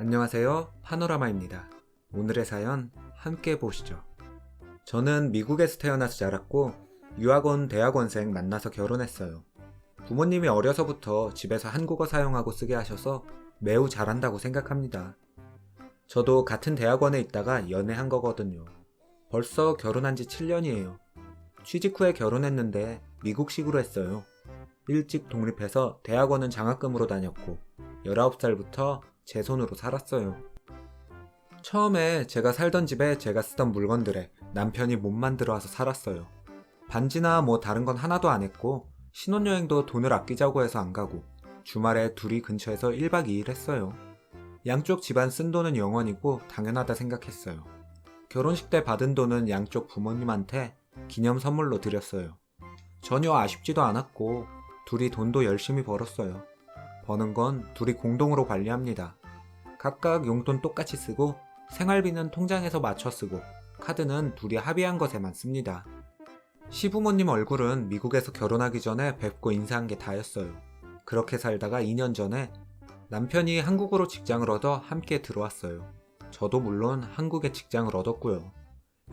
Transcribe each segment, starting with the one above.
안녕하세요, 파노라마입니다. 오늘의 사연 함께 보시죠. 저는 미국에서 태어나서 자랐고 유학원 대학원생 만나서 결혼했어요. 부모님이 어려서부터 집에서 한국어 사용하고 쓰게 하셔서 매우 잘한다고 생각합니다. 저도 같은 대학원에 있다가 연애한 거거든요. 벌써 결혼한 지 7년이에요. 취직 후에 결혼했는데 미국식으로 했어요. 일찍 독립해서 대학원은 장학금으로 다녔고 19살부터 제 손으로 살았어요. 처음에 제가 살던 집에 제가 쓰던 물건들에 남편이 몸만 들어와서 살았어요. 반지나 다른 건 하나도 안 했고 신혼여행도 돈을 아끼자고 해서 안 가고 주말에 둘이 근처에서 1박 2일 했어요. 양쪽 집안 쓴 돈은 영원이고 당연하다 생각했어요. 결혼식 때 받은 돈은 양쪽 부모님한테 기념 선물로 드렸어요. 전혀 아쉽지도 않았고 둘이 돈도 열심히 벌었어요. 버는 건 둘이 공동으로 관리합니다. 각각 용돈 똑같이 쓰고 생활비는 통장에서 맞춰 쓰고 카드는 둘이 합의한 것에만 씁니다. 시부모님 얼굴은 미국에서 결혼하기 전에 뵙고 인사한 게 다였어요. 그렇게 살다가 2년 전에 남편이 한국으로 직장을 얻어 함께 들어왔어요. 저도 물론 한국에 직장을 얻었고요.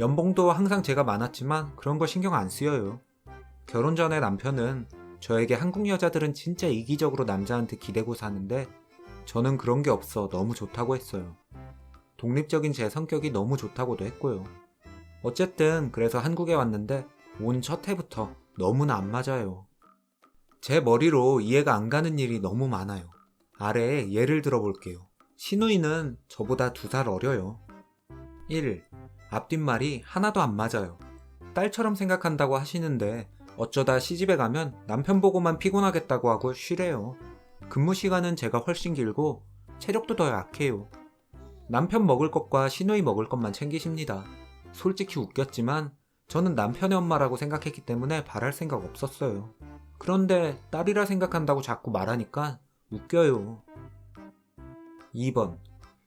연봉도 항상 제가 많았지만 그런 거 신경 안 쓰여요. 결혼 전에 남편은 저에게 한국 여자들은 진짜 이기적으로 남자한테 기대고 사는데 저는 그런 게 없어 너무 좋다고 했어요. 독립적인 제 성격이 너무 좋다고도 했고요. 어쨌든 그래서 한국에 왔는데 온 첫 해부터 너무나 안 맞아요. 제 머리로 이해가 안 가는 일이 너무 많아요. 아래에 예를 들어볼게요. 시누이는 저보다 2살 어려요. 1. 앞뒷말이 하나도 안 맞아요. 딸처럼 생각한다고 하시는데 어쩌다 시집에 가면 남편 보고만 피곤하겠다고 하고 쉬래요. 근무 시간은 제가 훨씬 길고 체력도 더 약해요. 남편 먹을 것과 시누이 먹을 것만 챙기십니다. 솔직히 웃겼지만 저는 남편의 엄마라고 생각했기 때문에 바랄 생각 없었어요. 그런데 딸이라 생각한다고 자꾸 말하니까 웃겨요. 2번.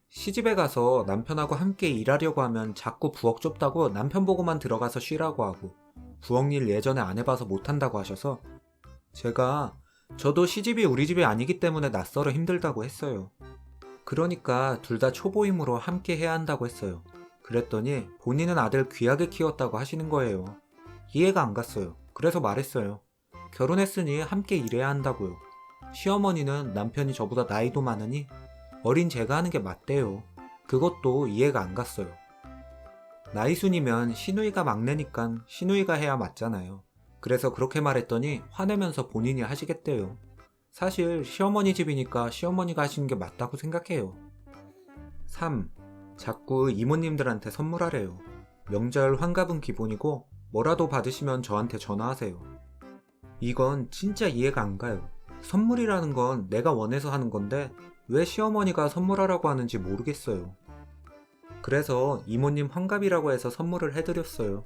시집에 가서 남편하고 함께 일하려고 하면 자꾸 부엌 좁다고 남편 보고만 들어가서 쉬라고 하고 부엌 일 예전에 안 해봐서 못한다고 하셔서 저도 시집이 우리 집이 아니기 때문에 낯설어 힘들다고 했어요. 그러니까 둘 다 초보임으로 함께 해야 한다고 했어요. 그랬더니 본인은 아들 귀하게 키웠다고 하시는 거예요. 이해가 안 갔어요. 그래서 말했어요. 결혼했으니 함께 일해야 한다고요. 시어머니는 남편이 저보다 나이도 많으니 어린 제가 하는 게 맞대요. 그것도 이해가 안 갔어요. 나이 순이면 시누이가 막내니깐 시누이가 해야 맞잖아요. 그래서 그렇게 말했더니 화내면서 본인이 하시겠대요. 사실 시어머니 집이니까 시어머니가 하시는 게 맞다고 생각해요. 3. 자꾸 이모님들한테 선물하래요. 명절 환갑은 기본이고 뭐라도 받으시면 저한테 전화하세요. 이건 진짜 이해가 안 가요. 선물이라는 건 내가 원해서 하는 건데 왜 시어머니가 선물하라고 하는지 모르겠어요. 그래서 이모님 환갑이라고 해서 선물을 해드렸어요.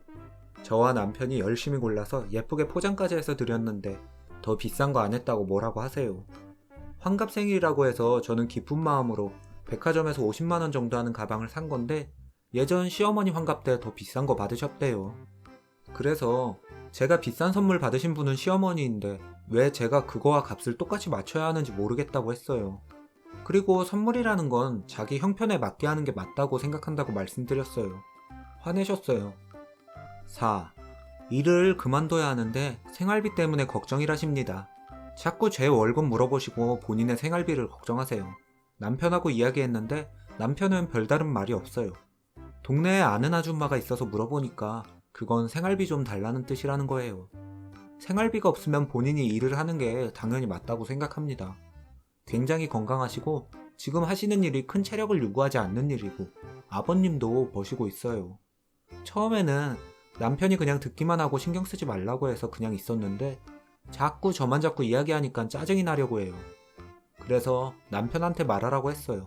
저와 남편이 열심히 골라서 예쁘게 포장까지 해서 드렸는데 더 비싼 거 안 했다고 뭐라고 하세요. 환갑 생일이라고 해서 저는 기쁜 마음으로 백화점에서 50만원 정도 하는 가방을 산 건데 예전 시어머니 환갑 때 더 비싼 거 받으셨대요. 그래서 제가 비싼 선물 받으신 분은 시어머니인데 왜 제가 그거와 값을 똑같이 맞춰야 하는지 모르겠다고 했어요. 그리고 선물이라는 건 자기 형편에 맞게 하는 게 맞다고 생각한다고 말씀드렸어요. 화내셨어요. 4. 일을 그만둬야 하는데 생활비 때문에 걱정이라십니다. 자꾸 제 월급 물어보시고 본인의 생활비를 걱정하세요. 남편하고 이야기했는데 남편은 별다른 말이 없어요. 동네에 아는 아줌마가 있어서 물어보니까 그건 생활비 좀 달라는 뜻이라는 거예요. 생활비가 없으면 본인이 일을 하는 게 당연히 맞다고 생각합니다. 굉장히 건강하시고 지금 하시는 일이 큰 체력을 요구하지 않는 일이고 아버님도 버시고 있어요. 처음에는 남편이 그냥 듣기만 하고 신경 쓰지 말라고 해서 그냥 있었는데 자꾸 저만 자꾸 이야기하니까 짜증이 나려고 해요. 그래서 남편한테 말하라고 했어요.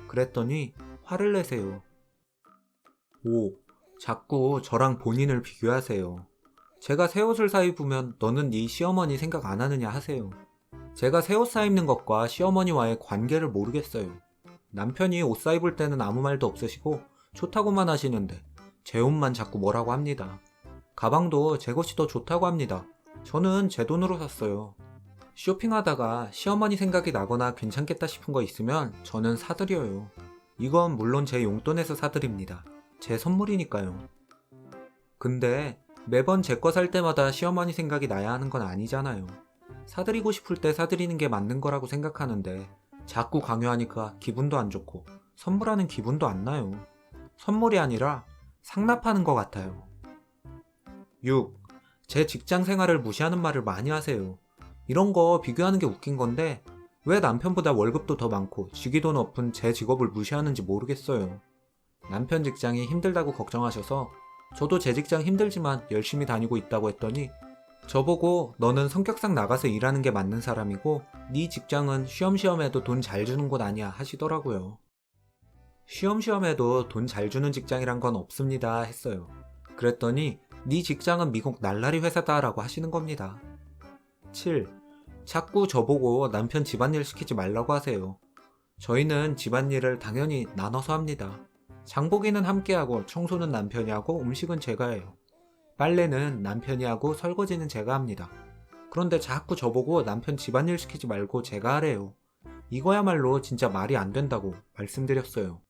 그랬더니 화를 내세요. 5. 자꾸 저랑 본인을 비교하세요. 제가 새 옷을 사 입으면 너는 네 시어머니 생각 안 하느냐 하세요. 제가 새 옷 사 입는 것과 시어머니와의 관계를 모르겠어요. 남편이 옷 사 입을 때는 아무 말도 없으시고 좋다고만 하시는데 제 옷만 자꾸 뭐라고 합니다. 가방도 제 것이 더 좋다고 합니다. 저는 제 돈으로 샀어요. 쇼핑하다가 시어머니 생각이 나거나 괜찮겠다 싶은 거 있으면 저는 사드려요. 이건 물론 제 용돈에서 사드립니다. 제 선물이니까요. 근데 매번 제 거 살 때마다 시어머니 생각이 나야 하는 건 아니잖아요. 사드리고 싶을 때 사드리는 게 맞는 거라고 생각하는데 자꾸 강요하니까 기분도 안 좋고 선물하는 기분도 안 나요. 선물이 아니라 상납하는 것 같아요. 6. 제 직장 생활을 무시하는 말을 많이 하세요. 이런 거 비교하는 게 웃긴 건데 왜 남편보다 월급도 더 많고 직위도 높은 제 직업을 무시하는지 모르겠어요. 남편 직장이 힘들다고 걱정하셔서 저도 제 직장 힘들지만 열심히 다니고 있다고 했더니 저보고 너는 성격상 나가서 일하는 게 맞는 사람이고 네 직장은 쉬엄쉬엄 해도 돈 잘 주는 곳 아니야 하시더라고요. 쉬엄쉬엄 해도 돈 잘 주는 직장이란 건 없습니다 했어요. 그랬더니 네 직장은 미국 날라리 회사다 라고 하시는 겁니다. 7. 자꾸 저보고 남편 집안일 시키지 말라고 하세요. 저희는 집안일을 당연히 나눠서 합니다. 장보기는 함께 하고 청소는 남편이 하고 음식은 제가 해요. 빨래는 남편이 하고 설거지는 제가 합니다. 그런데 자꾸 저보고 남편 집안일 시키지 말고 제가 하래요. 이거야말로 진짜 말이 안 된다고 말씀드렸어요.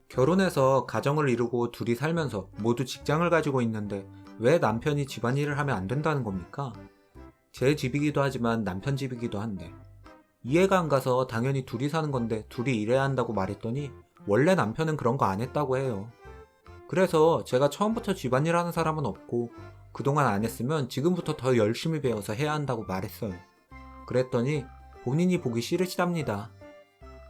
결혼해서 가정을 이루고 둘이 살면서 모두 직장을 가지고 있는데 왜 남편이 집안일을 하면 안 된다는 겁니까? 제 집이기도 하지만 남편 집이기도 한데 이해가 안 가서 당연히 둘이 사는 건데 둘이 일해야 한다고 말했더니 원래 남편은 그런 거 안 했다고 해요. 그래서 제가 처음부터 집안일 하는 사람은 없고 그동안 안 했으면 지금부터 더 열심히 배워서 해야 한다고 말했어요. 그랬더니 본인이 보기 싫으시답니다.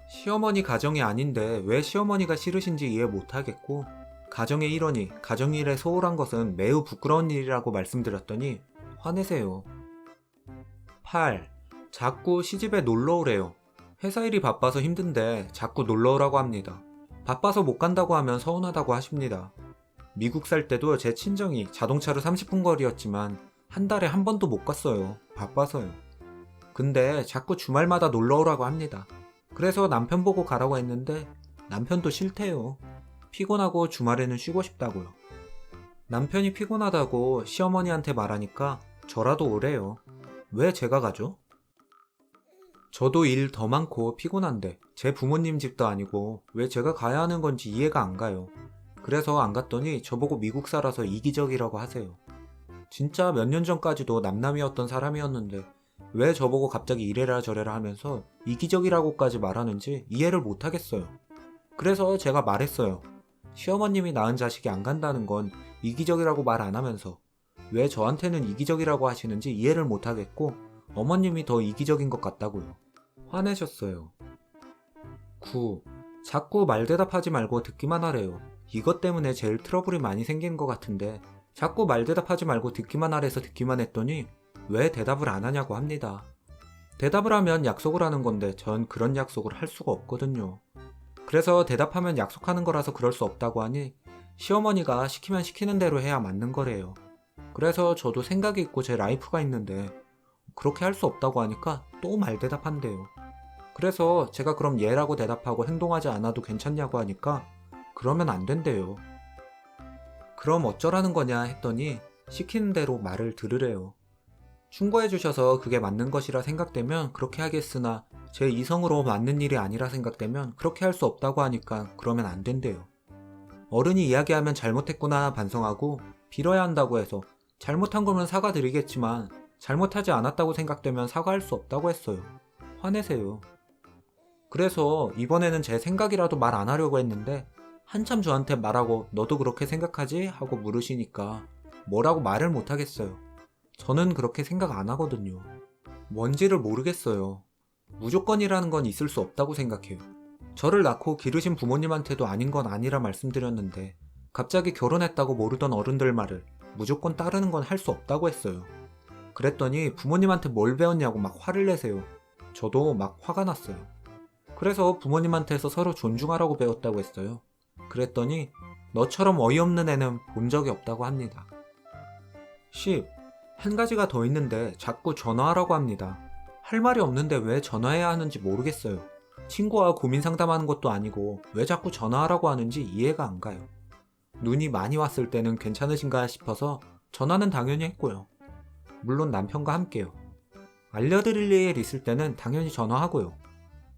시어머니 가정이 아닌데 왜 시어머니가 싫으신지 이해 못하겠고 가정의 일원이 가정일에 소홀한 것은 매우 부끄러운 일이라고 말씀드렸더니 화내세요. 8. 자꾸 시집에 놀러 오래요. 회사 일이 바빠서 힘든데 자꾸 놀러 오라고 합니다. 바빠서 못 간다고 하면 서운하다고 하십니다. 미국 살 때도 제 친정이 자동차로 30분 거리였지만 한 달에 한 번도 못 갔어요. 바빠서요. 근데 자꾸 주말마다 놀러 오라고 합니다. 그래서 남편 보고 가라고 했는데 남편도 싫대요. 피곤하고 주말에는 쉬고 싶다고요. 남편이 피곤하다고 시어머니한테 말하니까 저라도 오래요. 왜 제가 가죠? 저도 일 더 많고 피곤한데 제 부모님 집도 아니고 왜 제가 가야 하는 건지 이해가 안 가요. 그래서 안 갔더니 저보고 미국 살아서 이기적이라고 하세요. 진짜 몇 년 전까지도 남남이었던 사람이었는데 왜 저보고 갑자기 이래라 저래라 하면서 이기적이라고까지 말하는지 이해를 못하겠어요. 그래서 제가 말했어요. 시어머님이 낳은 자식이 안 간다는 건 이기적이라고 말 안 하면서 왜 저한테는 이기적이라고 하시는지 이해를 못하겠고 어머님이 더 이기적인 것 같다고요. 화내셨어요. 9. 자꾸 말대답하지 말고 듣기만 하래요. 이것 때문에 제일 트러블이 많이 생기는 것 같은데 자꾸 말대답하지 말고 듣기만 하래서 듣기만 했더니 왜 대답을 안 하냐고 합니다. 대답을 하면 약속을 하는 건데 전 그런 약속을 할 수가 없거든요. 그래서 대답하면 약속하는 거라서 그럴 수 없다고 하니 시어머니가 시키면 시키는 대로 해야 맞는 거래요. 그래서 저도 생각이 있고 제 라이프가 있는데 그렇게 할 수 없다고 하니까 또 말대답한대요. 그래서 제가 그럼 예라고 대답하고 행동하지 않아도 괜찮냐고 하니까 그러면 안 된대요. 그럼 어쩌라는 거냐 했더니 시키는 대로 말을 들으래요. 충고해 주셔서 그게 맞는 것이라 생각되면 그렇게 하겠으나 제 이성으로 맞는 일이 아니라 생각되면 그렇게 할 수 없다고 하니까 그러면 안 된대요. 어른이 이야기하면 잘못했구나 반성하고 빌어야 한다고 해서 잘못한 거면 사과드리겠지만 잘못하지 않았다고 생각되면 사과할 수 없다고 했어요. 화내세요. 그래서 이번에는 제 생각이라도 말 안 하려고 했는데 한참 저한테 말하고 너도 그렇게 생각하지? 하고 물으시니까 뭐라고 말을 못 하겠어요. 저는 그렇게 생각 안 하거든요. 뭔지를 모르겠어요. 무조건이라는 건 있을 수 없다고 생각해요. 저를 낳고 기르신 부모님한테도 아닌 건 아니라 말씀드렸는데 갑자기 결혼했다고 모르던 어른들 말을 무조건 따르는 건 할 수 없다고 했어요. 그랬더니 부모님한테 뭘 배웠냐고 막 화를 내세요. 저도 막 화가 났어요. 그래서 부모님한테서 서로 존중하라고 배웠다고 했어요. 그랬더니 너처럼 어이없는 애는 본 적이 없다고 합니다. 10. 한 가지가 더 있는데 자꾸 전화하라고 합니다. 할 말이 없는데 왜 전화해야 하는지 모르겠어요. 친구와 고민 상담하는 것도 아니고 왜 자꾸 전화하라고 하는지 이해가 안 가요. 눈이 많이 왔을 때는 괜찮으신가 싶어서 전화는 당연히 했고요. 물론 남편과 함께요. 알려드릴 일 있을 때는 당연히 전화하고요.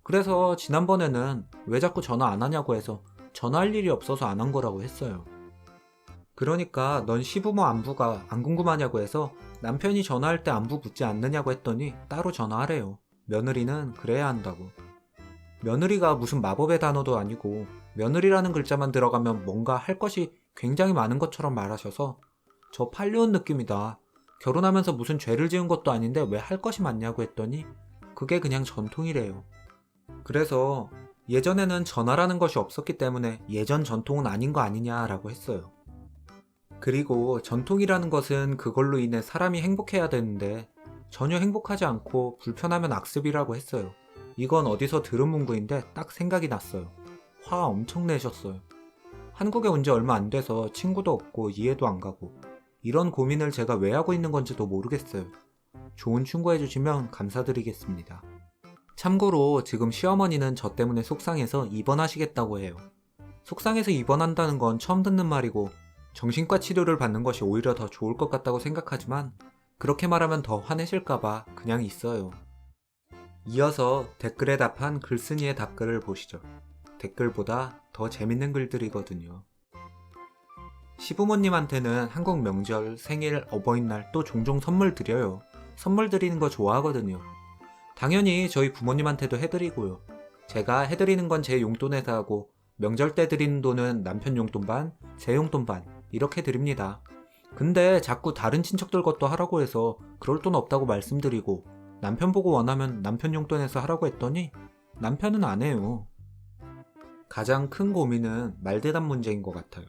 그래서 지난번에는 왜 자꾸 전화 안 하냐고 해서 전화할 일이 없어서 안 한 거라고 했어요. 그러니까 넌 시부모 안부가 안 궁금하냐고 해서 남편이 전화할 때 안부 묻지 않느냐고 했더니 따로 전화하래요. 며느리는 그래야 한다고. 며느리가 무슨 마법의 단어도 아니고 며느리라는 글자만 들어가면 뭔가 할 것이 굉장히 많은 것처럼 말하셔서 저 팔려온 느낌이다. 결혼하면서 무슨 죄를 지은 것도 아닌데 왜 할 것이 많냐고 했더니 그게 그냥 전통이래요. 그래서 예전에는 전화라는 것이 없었기 때문에 예전 전통은 아닌 거 아니냐라고 했어요. 그리고 전통이라는 것은 그걸로 인해 사람이 행복해야 되는데 전혀 행복하지 않고 불편하면 악습이라고 했어요. 이건 어디서 들은 문구인데 딱 생각이 났어요. 화 엄청 내셨어요. 한국에 온 지 얼마 안 돼서 친구도 없고 이해도 안 가고 이런 고민을 제가 왜 하고 있는 건지도 모르겠어요. 좋은 충고 해주시면 감사드리겠습니다. 참고로 지금 시어머니는 저 때문에 속상해서 입원하시겠다고 해요. 속상해서 입원한다는 건 처음 듣는 말이고 정신과 치료를 받는 것이 오히려 더 좋을 것 같다고 생각하지만 그렇게 말하면 더 화내실까봐 그냥 있어요. 이어서 댓글에 답한 글쓴이의 답글을 보시죠. 댓글보다 더 재밌는 글들이거든요. 시부모님한테는 한국 명절, 생일, 어버이날 또 종종 선물 드려요. 선물 드리는 거 좋아하거든요. 당연히 저희 부모님한테도 해드리고요. 제가 해드리는 건 제 용돈에서 하고 명절 때 드리는 돈은 남편 용돈 반, 제 용돈 반 이렇게 드립니다. 근데 자꾸 다른 친척들 것도 하라고 해서 그럴 돈 없다고 말씀드리고 남편 보고 원하면 남편 용돈에서 하라고 했더니 남편은 안 해요. 가장 큰 고민은 말대답 문제인 것 같아요.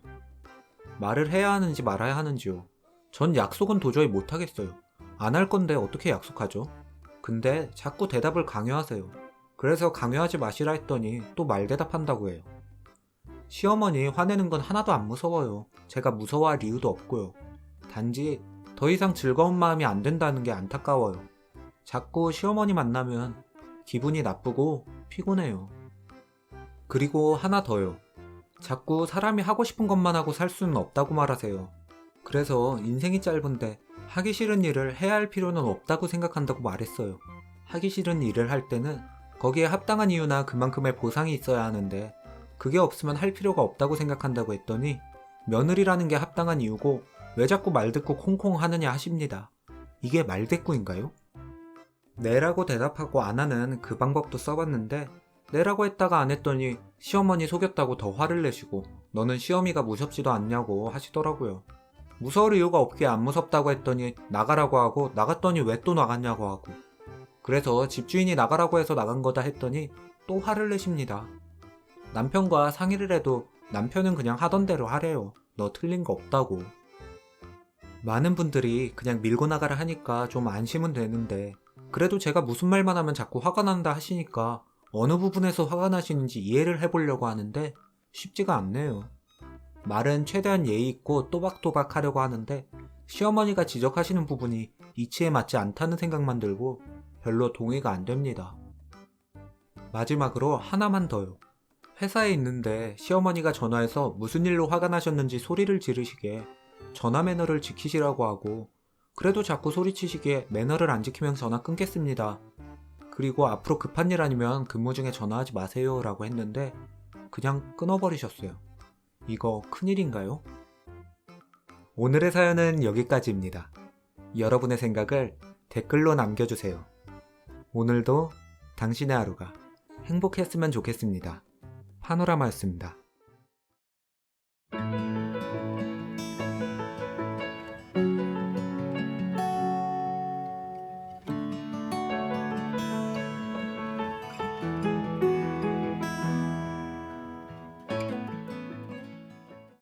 말을 해야 하는지 말아야 하는지요. 전 약속은 도저히 못하겠어요. 안 할 건데 어떻게 약속하죠? 근데 자꾸 대답을 강요하세요. 그래서 강요하지 마시라 했더니 또 말대답한다고 해요. 시어머니 화내는 건 하나도 안 무서워요. 제가 무서워할 이유도 없고요. 단지 더 이상 즐거운 마음이 안 든다는 게 안타까워요. 자꾸 시어머니 만나면 기분이 나쁘고 피곤해요. 그리고 하나 더요. 자꾸 사람이 하고 싶은 것만 하고 살 수는 없다고 말하세요. 그래서 인생이 짧은데 하기 싫은 일을 해야 할 필요는 없다고 생각한다고 말했어요. 하기 싫은 일을 할 때는 거기에 합당한 이유나 그만큼의 보상이 있어야 하는데 그게 없으면 할 필요가 없다고 생각한다고 했더니 며느리라는 게 합당한 이유고 왜 자꾸 말 듣고 콩콩 하느냐 하십니다. 이게 말대꾸인가요? 네라고 대답하고 안 하는 그 방법도 써봤는데 네라고 했다가 안 했더니 시어머니 속였다고 더 화를 내시고 너는 시어미가 무섭지도 않냐고 하시더라고요. 무서울 이유가 없기에 안 무섭다고 했더니 나가라고 하고 나갔더니 왜 또 나갔냐고 하고 그래서 집주인이 나가라고 해서 나간 거다 했더니 또 화를 내십니다. 남편과 상의를 해도 남편은 그냥 하던 대로 하래요. 너 틀린 거 없다고. 많은 분들이 그냥 밀고 나가라 하니까 좀 안심은 되는데 그래도 제가 무슨 말만 하면 자꾸 화가 난다 하시니까 어느 부분에서 화가 나시는지 이해를 해보려고 하는데 쉽지가 않네요. 말은 최대한 예의 있고 또박또박 하려고 하는데 시어머니가 지적하시는 부분이 이치에 맞지 않다는 생각만 들고 별로 동의가 안 됩니다. 마지막으로 하나만 더요. 회사에 있는데 시어머니가 전화해서 무슨 일로 화가 나셨는지 소리를 지르시게 전화 매너를 지키시라고 하고 그래도 자꾸 소리치시기에 매너를 안 지키면 전화 끊겠습니다. 그리고 앞으로 급한 일 아니면 근무 중에 전화하지 마세요 라고 했는데 그냥 끊어버리셨어요. 이거 큰일인가요? 오늘의 사연은 여기까지입니다. 여러분의 생각을 댓글로 남겨주세요. 오늘도 당신의 하루가 행복했으면 좋겠습니다. 파노라마였습니다.